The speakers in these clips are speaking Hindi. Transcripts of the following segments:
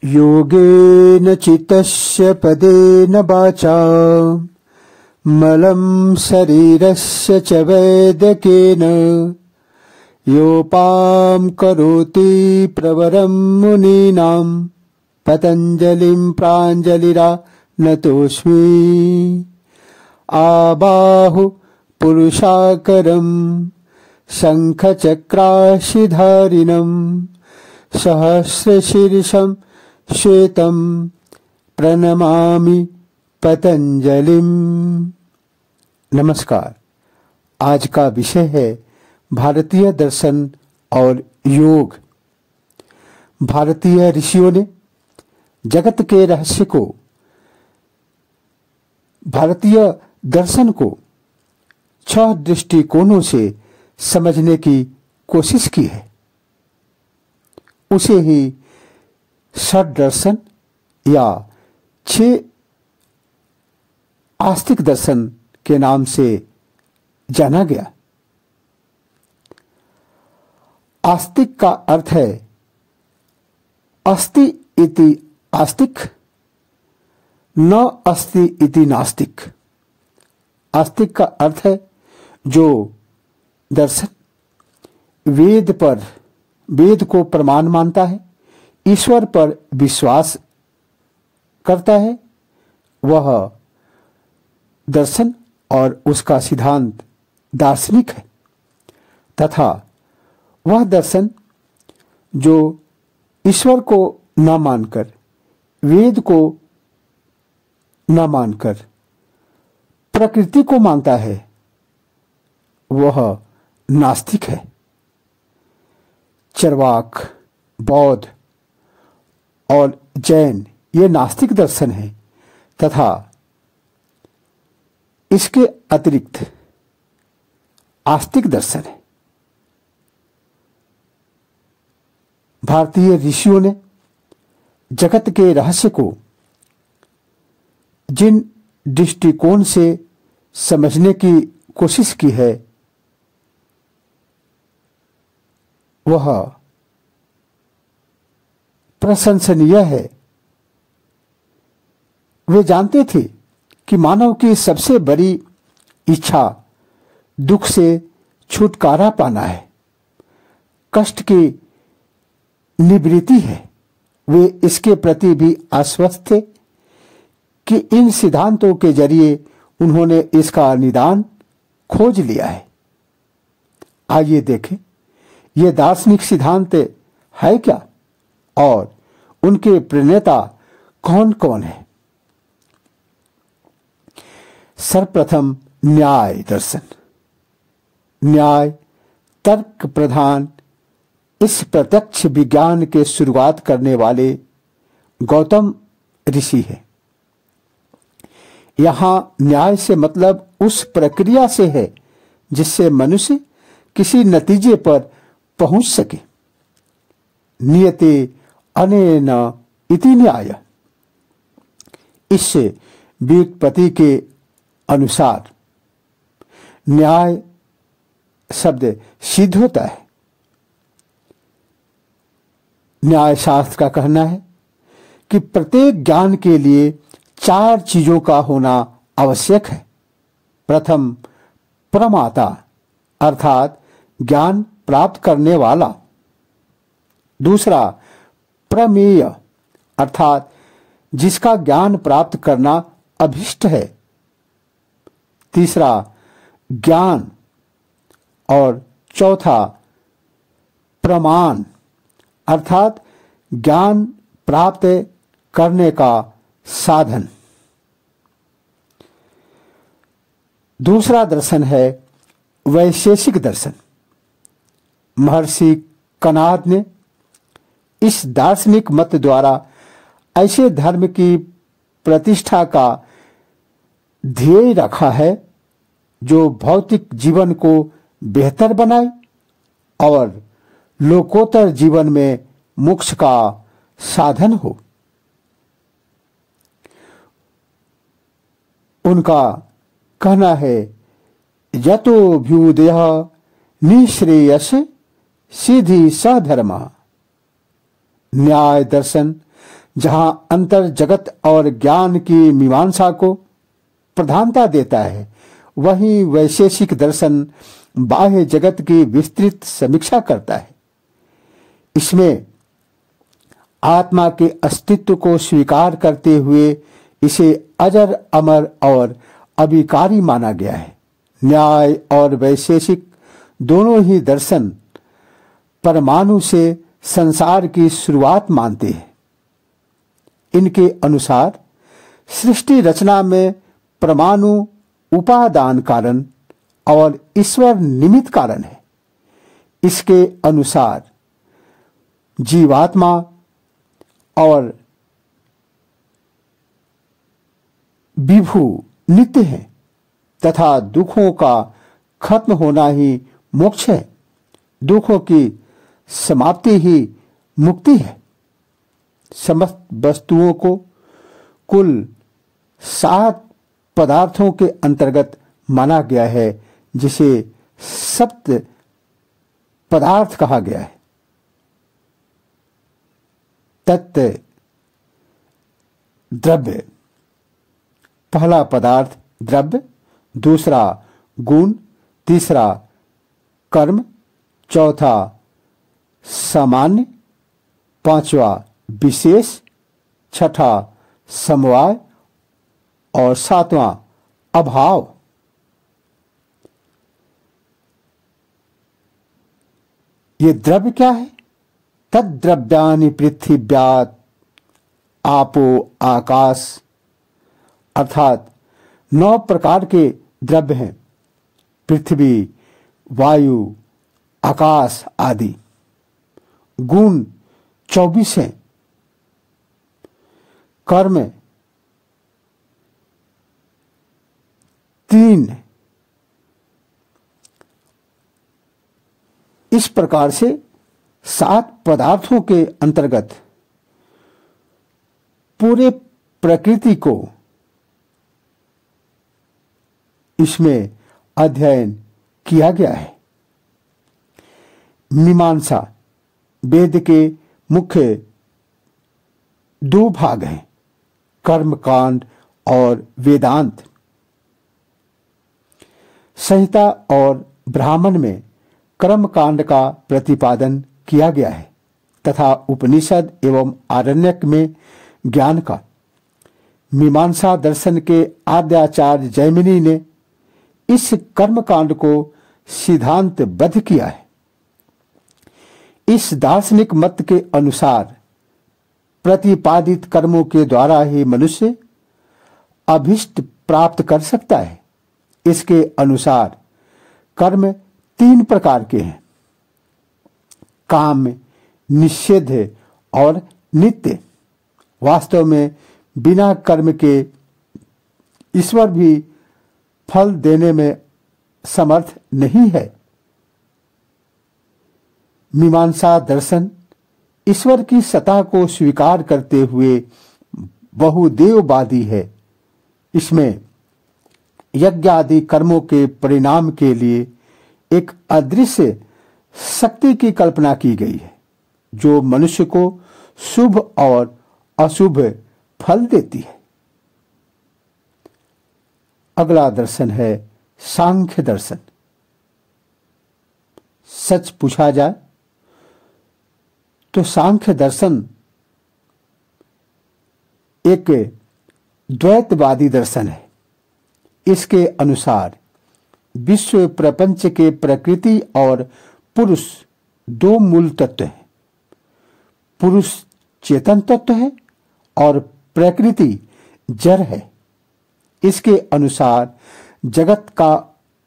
योगेन चित्तस्य पदेन वाचा मलं शरीरस्य च वैद्यकेन योपां करोति प्रवरं मुनीनां पतञ्जलिं प्राञ्जलिरानतोऽस्मि। आबाहु पुरुषाकरं शङ्खचक्राशिधारिणं सहस्रशीर्षं श्वेतं प्रणमामि पतंजलिम। नमस्कार। आज का विषय है भारतीय दर्शन और योग। भारतीय ऋषियों ने जगत के रहस्य को, भारतीय दर्शन को 6 दृष्टिकोणों से समझने की कोशिश की है। उसे ही षड दर्शन या 6 आस्तिक दर्शन के नाम से जाना गया। आस्तिक का अर्थ है अस्ति इति आस्तिक, न अस्ति इति नास्तिक। आस्तिक का अर्थ है जो दर्शन वेद को प्रमाण मानता है, ईश्वर पर विश्वास करता है, वह दर्शन और उसका सिद्धांत दार्शनिक है। तथा वह दर्शन जो ईश्वर को न मानकर, वेद को न मानकर प्रकृति को मानता है, वह नास्तिक है। चरवाक, बौद्ध और जैन ये नास्तिक दर्शन है। तथा इसके अतिरिक्त आस्तिक दर्शन है। भारतीय ऋषियों ने जगत के रहस्य को जिन दृष्टिकोण से समझने की कोशिश की है, वह प्रशंसनीय है। वे जानते थे कि मानव की सबसे बड़ी इच्छा दुख से छुटकारा पाना है, कष्ट की निवृत्ति है। वे इसके प्रति भी आश्वस्त थे कि इन सिद्धांतों के जरिए उन्होंने इसका निदान खोज लिया है। आइए देखें ये दार्शनिक सिद्धांत है क्या और उनके प्रणेता कौन कौन है। सर्वप्रथम न्याय दर्शन। न्याय तर्क प्रधान इस प्रत्यक्ष विज्ञान के शुरुआत करने वाले गौतम ऋषि है। यहां न्याय से मतलब उस प्रक्रिया से है जिससे मनुष्य किसी नतीजे पर पहुंच सके। नियते अनेन इति न्याय। इस व्युत्पत्ति के अनुसार न्याय शब्द सिद्ध होता है। न्याय शास्त्र का कहना है कि प्रत्येक ज्ञान के लिए 4 चीजों का होना आवश्यक है। प्रथम प्रमाता अर्थात ज्ञान प्राप्त करने वाला। दूसरा प्रमेय अर्थात जिसका ज्ञान प्राप्त करना अभिष्ट है। तीसरा ज्ञान और चौथा प्रमाण अर्थात ज्ञान प्राप्त करने का साधन। दूसरा दर्शन है वैशेषिक दर्शन। महर्षि कणाद ने इस दार्शनिक मत द्वारा ऐसे धर्म की प्रतिष्ठा का ध्येय रखा है जो भौतिक जीवन को बेहतर बनाए और लोकोत्तर जीवन में मोक्ष का साधन हो। उनका कहना है यतोऽभ्युदयः निःश्रेयस सिद्धि सधर्म। न्याय दर्शन जहां अंतर जगत और ज्ञान की मीमांसा को प्रधानता देता है, वहीं वैशेषिक दर्शन बाह्य जगत की विस्तृत समीक्षा करता है। इसमें आत्मा के अस्तित्व को स्वीकार करते हुए इसे अजर, अमर और अविकारी माना गया है। न्याय और वैशेषिक दोनों ही दर्शन परमाणु से संसार की शुरुआत मानते हैं। इनके अनुसार सृष्टि रचना में परमाणु उपादान कारण और ईश्वर निमित्त कारण है। इसके अनुसार जीवात्मा और विभु नित्य है तथा दुखों का खत्म होना ही मोक्ष है। दुखों की समाप्ति ही मुक्ति है। समस्त वस्तुओं को कुल 7 पदार्थों के अंतर्गत माना गया है, जिसे सप्त पदार्थ कहा गया है। तत्व द्रव्य, पहला पदार्थ द्रव्य, दूसरा गुण, तीसरा कर्म, चौथा सामान्य, पांचवा विशेष, छठा समवाय और सातवां अभाव। ये द्रव्य क्या है? तद्द्रव्यानि पृथिव्यात् आपो आकाश, अर्थात 9 प्रकार के द्रव्य हैं। पृथ्वी, वायु, आकाश आदि। गुण 24 हैं। कर्म 3। इस प्रकार से 7 पदार्थों के अंतर्गत पूरे प्रकृति को इसमें अध्ययन किया गया है। मीमांसा वेद के मुख्य 2 भाग हैं, कर्मकांड और वेदांत। संहिता और ब्राह्मण में कर्मकांड का प्रतिपादन किया गया है तथा उपनिषद एवं आरण्यक में ज्ञान का। मीमांसा दर्शन के आद्याचार्य जैमिनी ने इस कर्मकांड को सिद्धांतबद्ध किया है। इस दार्शनिक मत के अनुसार प्रतिपादित कर्मों के द्वारा ही मनुष्य अभीष्ट प्राप्त कर सकता है। इसके अनुसार कर्म 3 प्रकार के हैं, काम, निषेध और नित्य। वास्तव में बिना कर्म के ईश्वर भी फल देने में समर्थ नहीं है। मीमांसा दर्शन ईश्वर की सत्ता को स्वीकार करते हुए बहुदेववादी है। इसमें यज्ञ आदि कर्मों के परिणाम के लिए एक अदृश्य शक्ति की कल्पना की गई है, जो मनुष्य को शुभ और अशुभ फल देती है। अगला दर्शन है सांख्य दर्शन। सच पूछा जाए तो सांख्य दर्शन एक द्वैतवादी दर्शन है। इसके अनुसार विश्व प्रपंच के प्रकृति और पुरुष 2 मूल तत्व हैं। पुरुष चेतन तत्व है और प्रकृति जड़ है। इसके अनुसार जगत का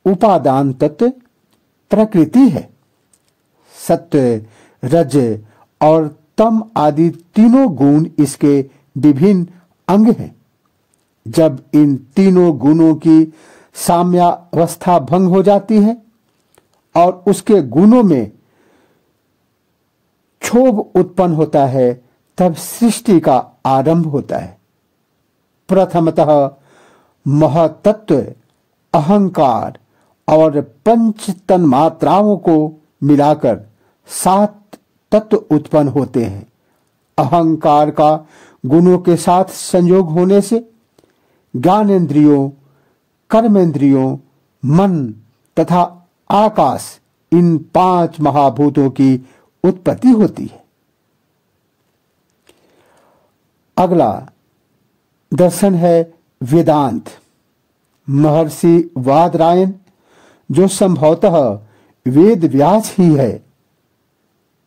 उपादान तत्व प्रकृति है। सत्व, रज और तम आदि तीनों गुण इसके विभिन्न अंग हैं। जब इन तीनों गुणों की साम्यावस्था भंग हो जाती है और उसके गुणों में क्षोभ उत्पन्न होता है, तब सृष्टि का आरंभ होता है। प्रथमतः महतत्व, अहंकार और पंच तन्मात्राओं को मिलाकर 7 तत्व उत्पन्न होते हैं। अहंकार का गुणों के साथ संयोग होने से ज्ञानेंद्रियों, कर्मेंद्रियों, मन तथा आकाश, इन 5 महाभूतों की उत्पत्ति होती है। अगला दर्शन है वेदांत। महर्षि वादरायण, जो संभवतः वेद व्यास ही है,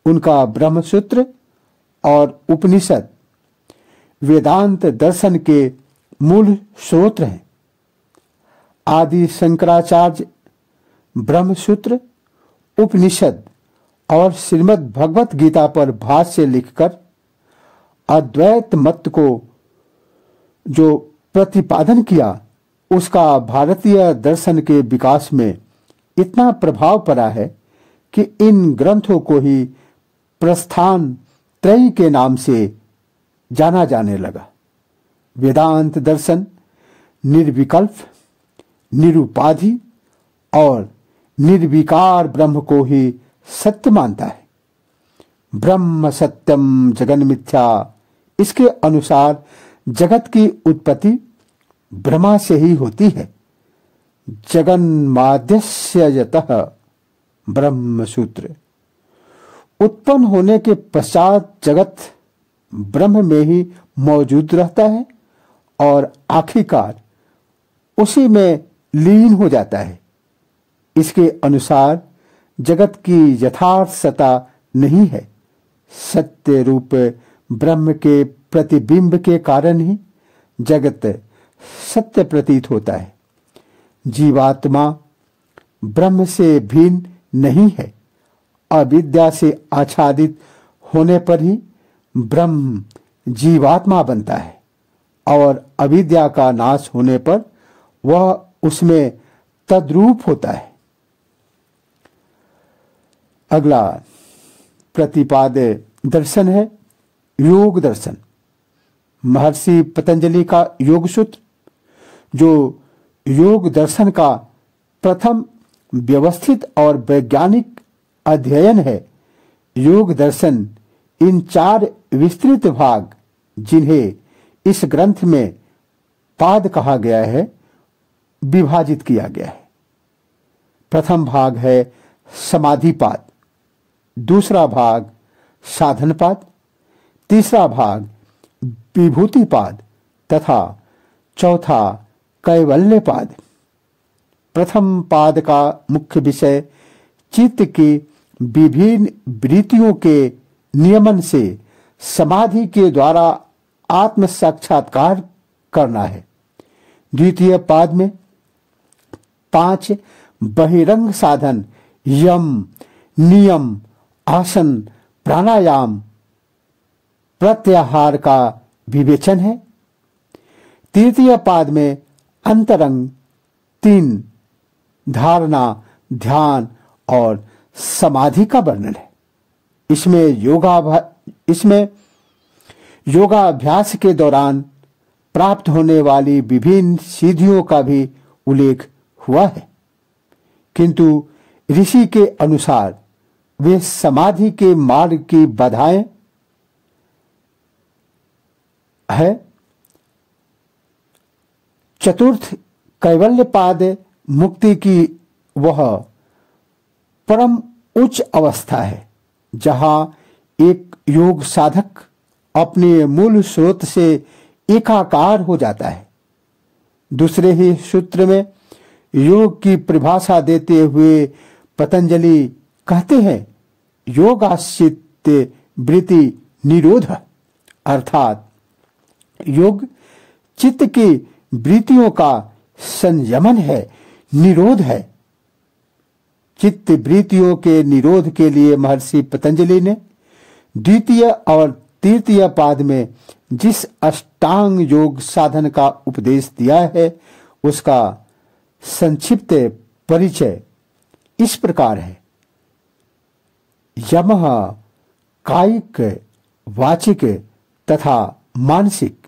उनका ब्रह्मसूत्र और उपनिषद वेदांत दर्शन के मूल स्रोत हैं। आदि शंकराचार्य ब्रह्मसूत्र, उपनिषद और श्रीमद् भगवत गीता पर भाष्य लिखकर अद्वैत मत को जो प्रतिपादन किया, उसका भारतीय दर्शन के विकास में इतना प्रभाव पड़ा है कि इन ग्रंथों को ही प्रस्थान त्रयी के नाम से जाना जाने लगा। वेदांत दर्शन निर्विकल्प, निरुपाधि और निर्विकार ब्रह्म को ही सत्य मानता है। ब्रह्म सत्यम जगन मिथ्या, इसके अनुसार जगत की उत्पत्ति ब्रह्मा से ही होती है। जगन्माद्यस्य यतः ब्रह्म सूत्र। उत्पन्न होने के पश्चात जगत ब्रह्म में ही मौजूद रहता है और आखिरकार उसी में लीन हो जाता है। इसके अनुसार जगत की यथार्थ सत्ता नहीं है। सत्य रूप ब्रह्म के प्रतिबिंब के कारण ही जगत सत्य प्रतीत होता है। जीवात्मा ब्रह्म से भिन्न नहीं है। अविद्या से आच्छादित होने पर ही ब्रह्म जीवात्मा बनता है और अविद्या का नाश होने पर वह उसमें तद्रूप होता है। अगला प्रतिपाद्य दर्शन है योग दर्शन। महर्षि पतंजलि का योग सूत्र, जो योग दर्शन का प्रथम व्यवस्थित और वैज्ञानिक अध्ययन है। योग दर्शन इन 4 विस्तृत भाग, जिन्हें इस ग्रंथ में पाद कहा गया है, विभाजित किया गया है। प्रथम भाग है समाधिपाद, दूसरा भाग साधनपाद, तीसरा भाग विभूतिपाद तथा चौथा कैवल्यपाद। प्रथम पाद का मुख्य विषय चित्त की विभिन्न वृत्तियों के नियमन से समाधि के द्वारा आत्म साक्षात्कार करना है। द्वितीय पाद में 5 बहिरंग साधन, यम, नियम, आसन, प्राणायाम, प्रत्याहार का विवेचन है। तृतीय पाद में अंतरंग 3 धारणा, ध्यान और समाधि का वर्णन है। इसमें योगाभ्यास के दौरान प्राप्त होने वाली विभिन्न सिद्धियों का भी उल्लेख हुआ है, किंतु ऋषि के अनुसार वे समाधि के मार्ग की बाधाएं है। चतुर्थ कैवल्यपाद मुक्ति की वह परम उच्च अवस्था है जहां एक योग साधक अपने मूल स्रोत से एकाकार हो जाता है। दूसरे ही सूत्र में योग की परिभाषा देते हुए पतंजलि कहते हैं, योगाश्चित वृत्ति निरोध, अर्थात योग चित्त की वृत्तियों का संयमन है, निरोध है। चित्त वृत्तियों के निरोध के लिए महर्षि पतंजलि ने द्वितीय और तृतीय पाद में जिस अष्टांग योग साधन का उपदेश दिया है, उसका संक्षिप्त परिचय इस प्रकार है। यमः कायिक, वाचिक तथा मानसिक।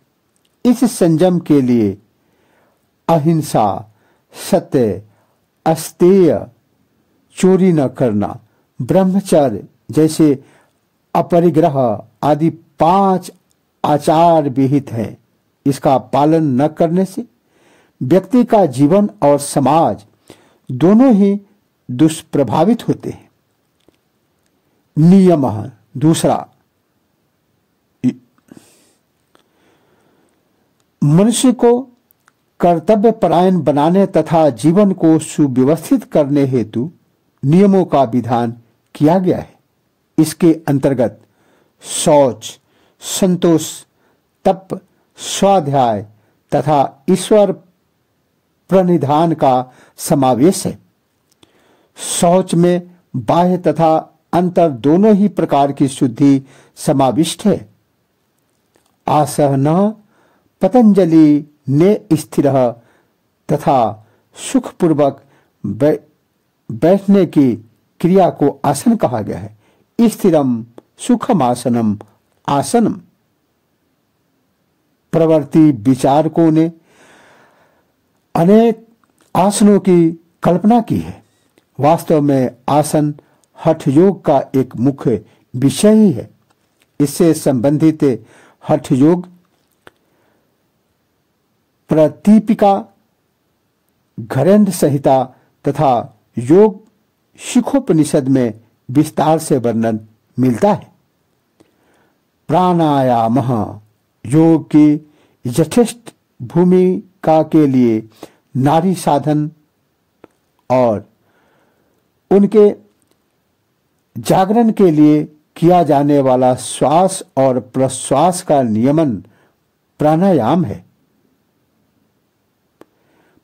इस संयम के लिए अहिंसा, सत्य, अस्तेय, चोरी न करना, ब्रह्मचर्य जैसे अपरिग्रह आदि 5 आचार विहित है। इसका पालन न करने से व्यक्ति का जीवन और समाज दोनों ही दुष्प्रभावित होते हैं। नियम दूसरा, मनुष्य को कर्तव्य परायण बनाने तथा जीवन को सुव्यवस्थित करने हेतु नियमों का विधान किया गया है। इसके अंतर्गत शौच, संतोष, तप, स्वाध्याय तथा ईश्वर प्रणिधान का समावेश है। शौच में बाह्य तथा अंतर दोनों ही प्रकार की शुद्धि समाविष्ट है। आसहन पतंजलि ने स्थिर तथा सुखपूर्वक बैठने की क्रिया को आसन कहा गया है। स्थिरम सुखम आसनम आसनम। प्रवृत्ति विचारकों ने अनेक आसनों की कल्पना की है। वास्तव में आसन हठ योग का एक मुख्य विषय ही है। इससे संबंधित हठ योग, प्रदीपिका, घरेंद्र संहिता तथा योग शिखोपनिषद में विस्तार से वर्णन मिलता है। प्राणायाम योग की यथेष्ट भूमिका के लिए नारी साधन और उनके जागरण के लिए किया जाने वाला श्वास और प्रश्वास का नियमन प्राणायाम है।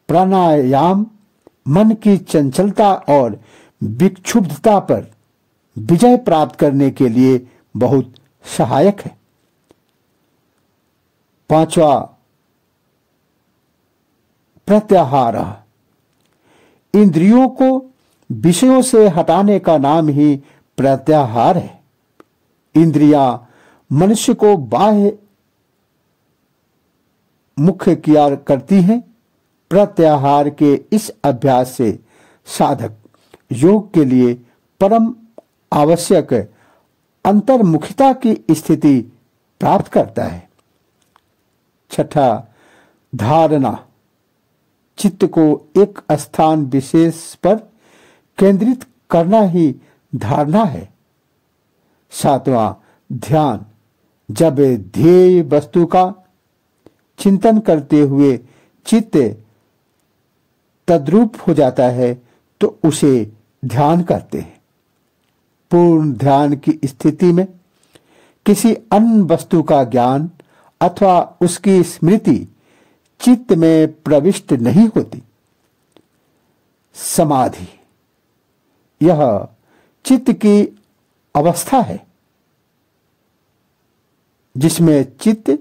प्राणायाम मन की चंचलता और विक्षुब्धता पर विजय प्राप्त करने के लिए बहुत सहायक है। पांचवा, प्रत्याहार। इंद्रियों को विषयों से हटाने का नाम ही प्रत्याहार है। इंद्रियां मनुष्य को बाह्य मुख्य किया करती हैं। प्रत्याहार के इस अभ्यास से साधक योग के लिए परम आवश्यक अंतर्मुखिता की स्थिति प्राप्त करता है। छठा, धारणा। चित्त को एक स्थान विशेष पर केंद्रित करना ही धारणा है। सातवां, ध्यान। जब ध्येय वस्तु का चिंतन करते हुए चित्त तद्रूप हो जाता है तो उसे ध्यान कहते हैं। पूर्ण ध्यान की स्थिति में किसी अन्य वस्तु का ज्ञान अथवा उसकी स्मृति चित्त में प्रविष्ट नहीं होती। समाधि, यह चित्त की अवस्था है जिसमें चित्त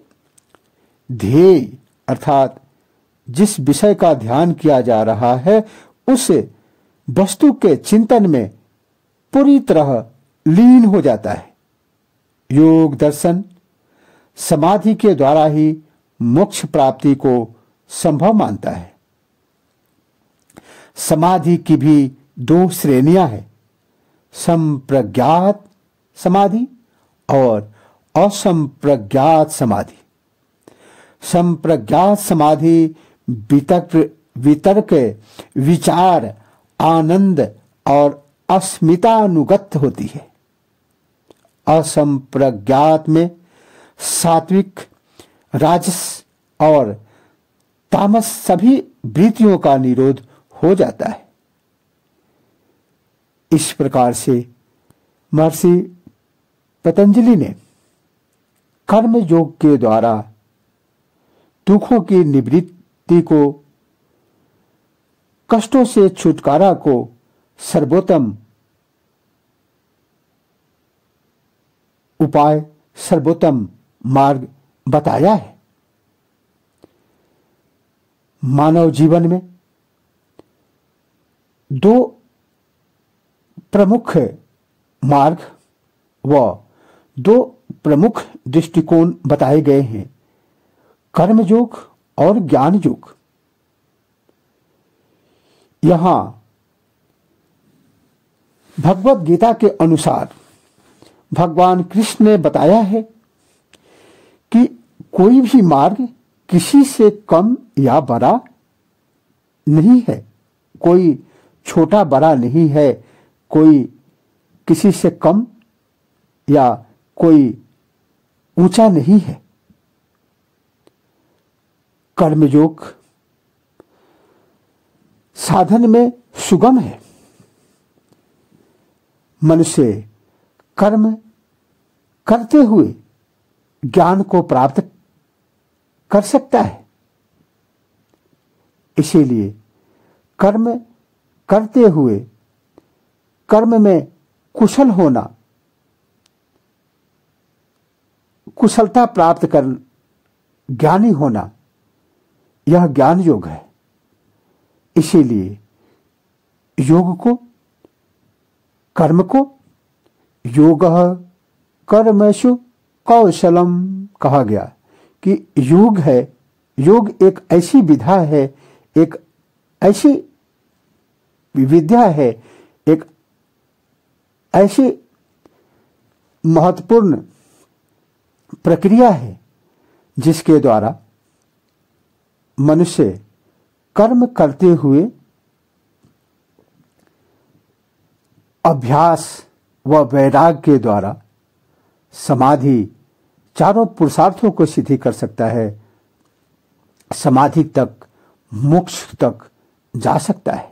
ध्येय अर्थात जिस विषय का ध्यान किया जा रहा है उस वस्तु के चिंतन में पूरी तरह लीन हो जाता है। योग दर्शन समाधि के द्वारा ही मोक्ष प्राप्ति को संभव मानता है। समाधि की भी दो श्रेणियां हैं, संप्रज्ञात समाधि और असंप्रज्ञात समाधि। संप्रज्ञात समाधि वितर्क, विचार, आनंद और अस्मितानुगत होती है। असंप्रज्ञात में सात्विक, राजस और तामस सभी वृत्तियों का निरोध हो जाता है। इस प्रकार से महर्षि पतंजलि ने कर्म योग के द्वारा दुखों की निवृत्ति को, कष्टों से छुटकारा को सर्वोत्तम उपाय, सर्वोत्तम मार्ग बताया है। मानव जीवन में दो प्रमुख मार्ग व दो प्रमुख दृष्टिकोण बताए गए हैं, कर्म योग और ज्ञान योग। यहां भगवत गीता के अनुसार भगवान कृष्ण ने बताया है कि कोई भी मार्ग किसी से कम या बड़ा नहीं है, कोई छोटा बड़ा नहीं है, कोई किसी से कम या कोई ऊंचा नहीं है। कर्मयोग साधन में सुगम है। मनुष्य कर्म करते हुए ज्ञान को प्राप्त कर सकता है। इसीलिए कर्म करते हुए कर्म में कुशल होना, कुशलता प्राप्त कर ज्ञानी होना, यह ज्ञान योग है। इसीलिए योग को, कर्म को योगः कर्मसु कौशलम कहा गया कि योग है, योग एक ऐसी विधा है, एक ऐसी विद्या है, एक ऐसी महत्वपूर्ण प्रक्रिया है जिसके द्वारा मनुष्य कर्म करते हुए अभ्यास व वैराग्य के द्वारा समाधि, चारों पुरुषार्थों को सिद्धि कर सकता है, समाधि तक, मोक्ष तक जा सकता है।